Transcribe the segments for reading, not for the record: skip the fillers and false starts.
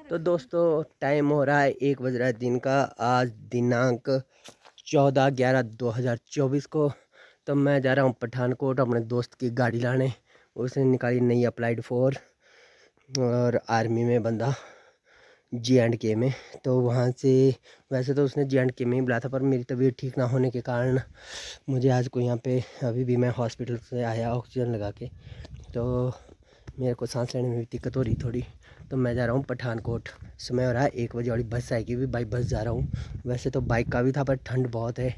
तो दोस्तों टाइम हो रहा है 1 बज रहा है दिन का। आज दिनांक 14/11/2024 को। तो मैं जा रहा हूँ पठानकोट अपने दोस्त की गाड़ी लाने। उसने निकाली नई अप्लाइड फोर और आर्मी में बंदा J&K में। तो वहाँ से वैसे तो उसने J&K में ही बुलाया था, पर मेरी तबीयत ठीक ना होने के कारण मुझे आज को यहाँ पे अभी भी मैं हॉस्पिटल से आया ऑक्सीजन लगा के। तो मेरे को सांस लेने में भी दिक्कत हो रही थोड़ी। तो मैं जा रहा हूँ पठानकोट। समय हो रहा है 1 बजे, वाली बस आएगी भी, बाई बस जा रहा हूँ। वैसे तो बाइक का भी था पर ठंड बहुत है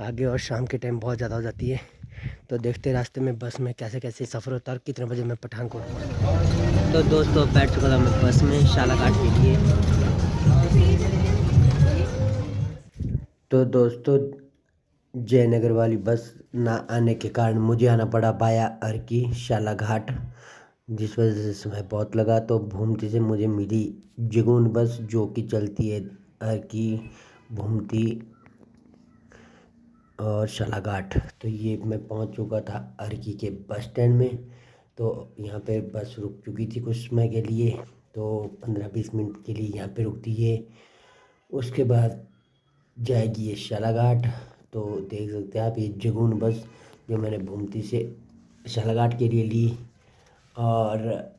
आगे और शाम के टाइम बहुत ज़्यादा हो जाती है। तो देखते रास्ते में बस में कैसे कैसे सफ़र होता है और कितने बजे मैं पठानकोट पहुँचता। तो दोस्तों बैठ चुका था मैं बस में शालाघाट के लिए। तो दोस्तों जयनगर वाली बस ना आने के कारण मुझे आना पड़ा बाया अर्की शालाघाट, जिस वजह से समय बहुत लगा। तो भूमती से मुझे मिली जगून बस जो कि चलती है अर्की, भूमती और शालाघाट। तो ये मैं पहुंच चुका था अर्की के बस स्टैंड में। तो यहाँ पे बस रुक चुकी थी कुछ समय के लिए, तो 15-20 मिनट के लिए यहाँ पे रुकती है। उसके बाद जाएगी ये शालाघाट। तो देख सकते हैं आप ये जगून बस जो मैंने भूमती से शालाघाट के लिए ली। और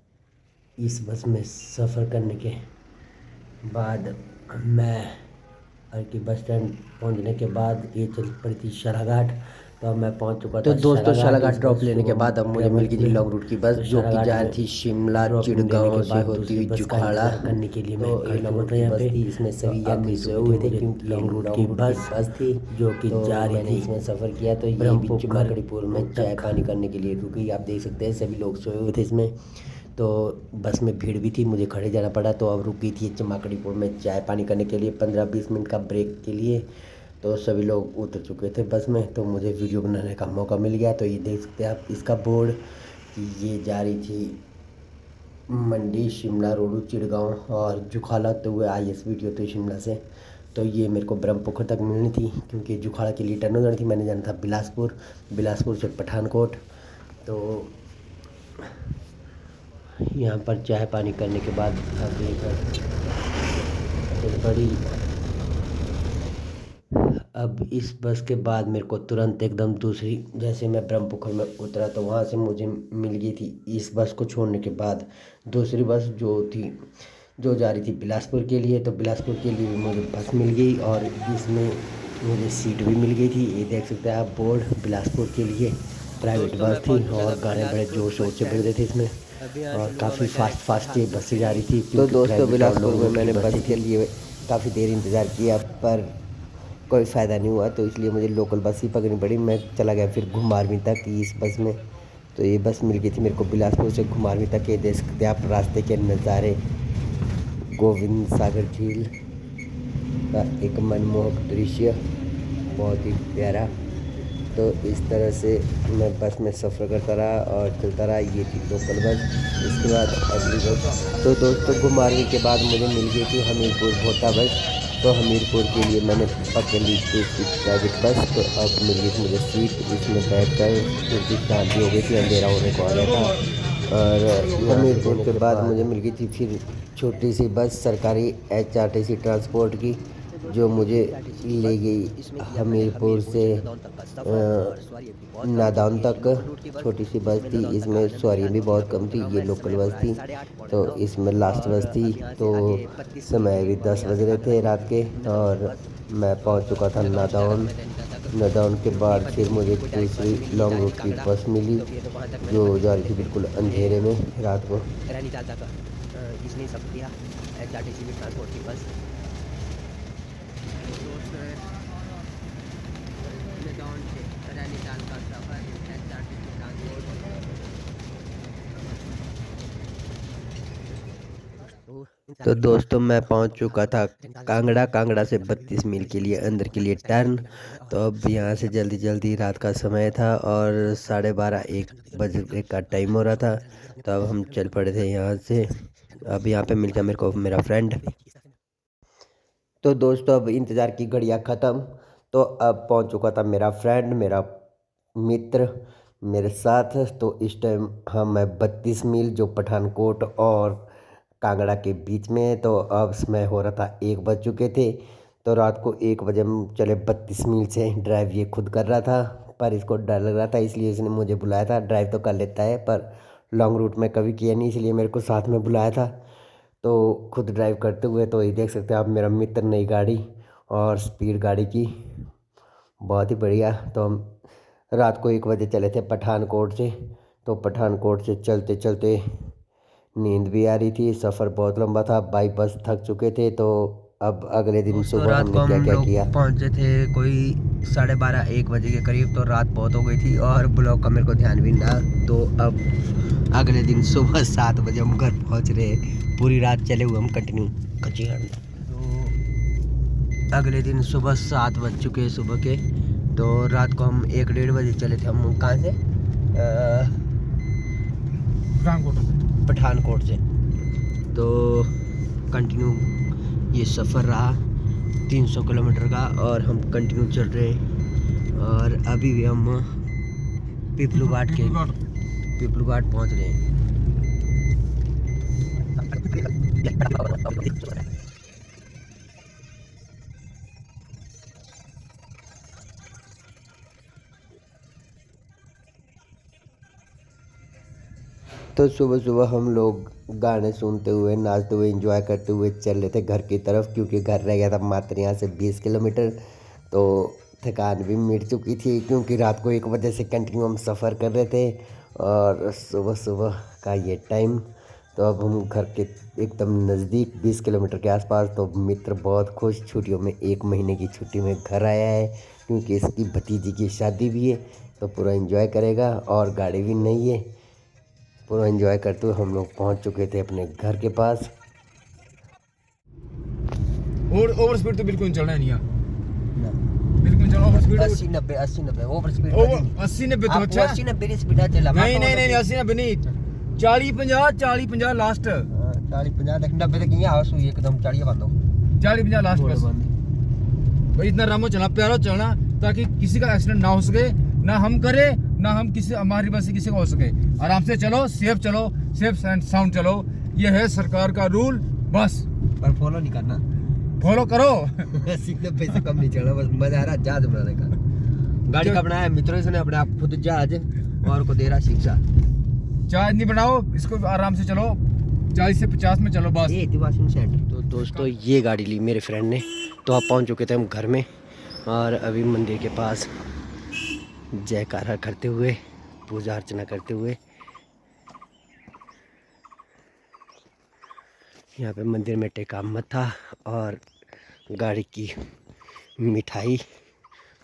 इस बस में सफ़र करने के बाद मैं अर्की बस स्टैंड पहुंचने के बाद ये चल पड़ी थी शालाघाट। तो अब मैं पहुंच चुका था दोस्तों शालाघाट ड्रॉप लेने के बाद अब मुझे मिल गई थी लॉन्ग रूट की बस जो कि जा रही थी शिमला चिड़गांव से होती हुई जुखाड़ा करने के लिए। मैं खड़ा हुआ था यहाँ पे, इसमें सभी यात्री सोए हुए थे क्योंकि लॉन्ग रूट की बस थी जो कि जा रही थी। इसमें सफ़र किया तो ये भी चिमाकड़ीपुर में चाय पानी करने के लिए रुकी। आप देख सकते हैं सभी लोग सोए हुए थे इसमें। तो बस में भीड़ भी थी, मुझे खड़े जाना पड़ा। तो अब रुक गई थी चिमाकड़ीपुर में चाय पानी करने के लिए 15-20 मिनट का ब्रेक के लिए। तो सभी लोग उतर चुके थे बस में, तो मुझे वीडियो बनाने का मौका मिल गया। तो ये देख सकते हैं आप इसका बोर्ड कि ये जा रही थी मंडी शिमला रोडू चिड़गांव और जुखाड़ा तो हुए IS वीडियो तो शिमला से। तो ये मेरे को ब्रह्मपुत्र तक मिलनी थी क्योंकि जुखाड़ा के लिए टर्न हो जानी थी। मैंने जाना था बिलासपुर, बिलासपुर से पठानकोट। तो यहाँ पर चाय पानी करने के बाद आगे बड़ी। अब इस बस के बाद मेरे को तुरंत एकदम दूसरी, जैसे मैं ब्रह्मपुत्र में उतरा तो वहाँ से मुझे मिल गई थी इस बस को छोड़ने के बाद दूसरी बस जो थी जो जा रही थी बिलासपुर के लिए। तो बिलासपुर के लिए मुझे बस मिल गई और इसमें मुझे सीट भी मिल गई थी। ये देख सकते हैं आप बोर्ड, बिलासपुर के लिए प्राइवेट बस थी और गाने बड़े जोर शोर से बज रहे थे इसमें और काफ़ी फास्ट ये बसें जा रही थी। तो दोस्तों बिलासपुर में मैंने बस के लिए काफ़ी देर इंतज़ार किया पर कोई फ़ायदा नहीं हुआ, तो इसलिए मुझे लोकल बस ही पकड़नी पड़ी। मैं चला गया फिर घुमारवीं तक इस बस में। तो ये बस मिल गई थी मेरे को बिलासपुर से घुमारवीं तक। ये देख सकते हैं आप रास्ते के नज़ारे, गोविंद सागर झील का एक मनमोहक दृश्य, बहुत ही प्यारा। तो इस तरह से मैं बस में सफ़र करता रहा और चलता रहा। ये थी लोकल बस। इसके बाद अगली बस तो दोस्तों घुमारवीं के बाद मुझे मिल गई थी हमीरपुर भोटा बस। तो हमीरपुर के लिए मैंने पकड़ ली दूसरी प्राइवेट बस। तो अब मिल गई थी मुझे सीट, इसमें बैठकर क्योंकि शांति हो गई थी, अंधेरा होने को आ गया था। और हमीरपुर के बाद मुझे मिल गई थी फिर छोटी सी बस सरकारी HRTC ट्रांसपोर्ट की जो मुझे ले गई हमीरपुर से नादौन तक। छोटी सी बस थी, इसमें सवारियाँ भी बहुत कम थी, ये लोकल बस थी। तो इसमें लास्ट बस थी। तो समय भी 10 बज रहे थे रात के और मैं पहुंच चुका था नादौन। नादौन के बाद फिर मुझे दूसरी लॉन्ग रूट की बस मिली जो जा रही थी बिल्कुल अंधेरे में रात को। इसने सब किया HRTC में ट्रांसपोर्ट की बस। तो दोस्तों मैं पहुंच चुका था कांगड़ा। कांगड़ा से 32 मील के लिए अंदर के लिए टर्न। तो अब यहाँ से जल्दी जल्दी रात का समय था और 12:30-1 बजे का टाइम हो रहा था। तो अब हम चल पड़े थे यहाँ से। अब यहाँ पे मिल गया मेरे को मेरा फ्रेंड। तो दोस्तों अब इंतज़ार की घड़ियाँ ख़त्म। तो अब पहुँच चुका था मेरा फ्रेंड, मेरा मित्र मेरे साथ। तो इस टाइम हम मैं 32 मील जो पठानकोट और कांगड़ा के बीच में। तो अब समय हो रहा था 1 बज चुके थे। तो रात को 1 बजे हम चले 32 मील से ड्राइव ये खुद कर रहा था, पर इसको डर लग रहा था इसलिए इसने मुझे बुलाया था। ड्राइव तो कर लेता है पर लॉन्ग रूट में कभी किया नहीं, इसलिए मेरे को साथ में बुलाया था। तो खुद ड्राइव करते हुए तो ये देख सकते हैं आप मेरा मित्र, नई गाड़ी और स्पीड गाड़ी की, बहुत ही बढ़िया। तो हम रात को 1 बजे चले थे पठानकोट से। तो पठानकोट से चलते चलते नींद भी आ रही थी, सफ़र बहुत लंबा था, बाई बस थक चुके थे। तो अब अगले दिन सुबह हमने क्या क्या किया। पहुंचे थे कोई 12:30 1 बजे के करीब। तो रात बहुत हो गई थी और ब्लॉग का मेरे को ध्यान भी ना। तो अब अगले दिन सुबह 7 बजे हम घर पहुंच रहे। पूरी रात चले हुए हम कंटिन्यू कचिहड़ में। तो अगले दिन सुबह 7 बज चुके सुबह के। तो रात को हम 1-1:30 बजे चले थे। हम कहाँ से? पठानकोट से। तो कंटिन्यू ये सफ़र रहा 300 किलोमीटर का और हम कंटिन्यू चल रहे हैं। और अभी भी हम पीपलू घाट पहुंच रहे हैं। तो सुबह सुबह हम लोग गाने सुनते हुए, नाचते हुए, एंजॉय करते हुए चल रहे थे घर की तरफ, क्योंकि घर रह गया था मात्र यहाँ से 20 किलोमीटर। तो थकान भी मिट चुकी थी क्योंकि रात को 1 बजे से कंटिन्यू हम सफ़र कर रहे थे और सुबह सुबह का ये टाइम। तो अब हम घर के एकदम नज़दीक 20 किलोमीटर के आसपास। तो मित्र बहुत खुश, छुट्टियों में 1 महीने की छुट्टी में घर आया है क्योंकि इसकी भतीजी की शादी भी है। तो पूरा एंजॉय करेगा और गाड़ी भी नहीं है। पूरा एंजॉय करते हुए हम लोग पहुंच चुके थे अपने घर के पास। और ओवर स्पीड तो बिल्कुल चलना नहीं है ना, बिल्कुल चलो ओवर स्पीड 80-90 ओवर स्पीड। 80-90 तो अच्छा 80-90 की स्पीड चला। नहीं नहीं नहीं 80-90 नहीं 40-50 लास्ट। 40-50 देख 90 तक ये हाउस हुई एकदम 40 बंद हो 40-50 लास्ट बस भाई। इतना रामो चलना, प्यारा चलना, ताकि किसी का एक्सीडेंट ना हो सके, ना हम करे ना हम किसी हमारी वजह से किसी को हो सके। आराम से चलो, सेफ एंड साउंड चलो, ये है सरकार का रूल बस। पर फॉलो नहीं करना, फॉलो करो। 80-90 से कम नहीं चलना, बस मजा आ रहा जहाज बनाने का। गाड़ी का बनाया मित्रों इसने अपने आप खुद जहाज और को दे रहा शिक्षा। जहाज नहीं बनाओ इसको, आराम से चलो 40 से 50 में चलो बस। तो दोस्तों ये गाड़ी ली मेरे फ्रेंड ने। तो आप पहुंच चुके थे हम घर में और अभी मंदिर के पास जयकारा करते हुए, पूजा अर्चना करते हुए, यहाँ पे मंदिर में टेका मत्था और गाड़ी की मिठाई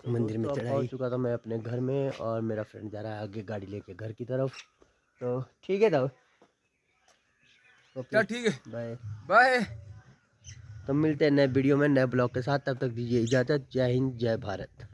मंदिर में चढ़ाई। पहुंच चुका था मैं अपने घर में और मेरा फ्रेंड जा रहा है आगे गाड़ी लेके घर की तरफ। तो ठीक है तब क्या ठीक है, बाय बाय। तो मिलते हैं नए वीडियो में नए ब्लॉग के साथ। तब तक दीजिए इजाज़त। जय हिंद, जय भारत।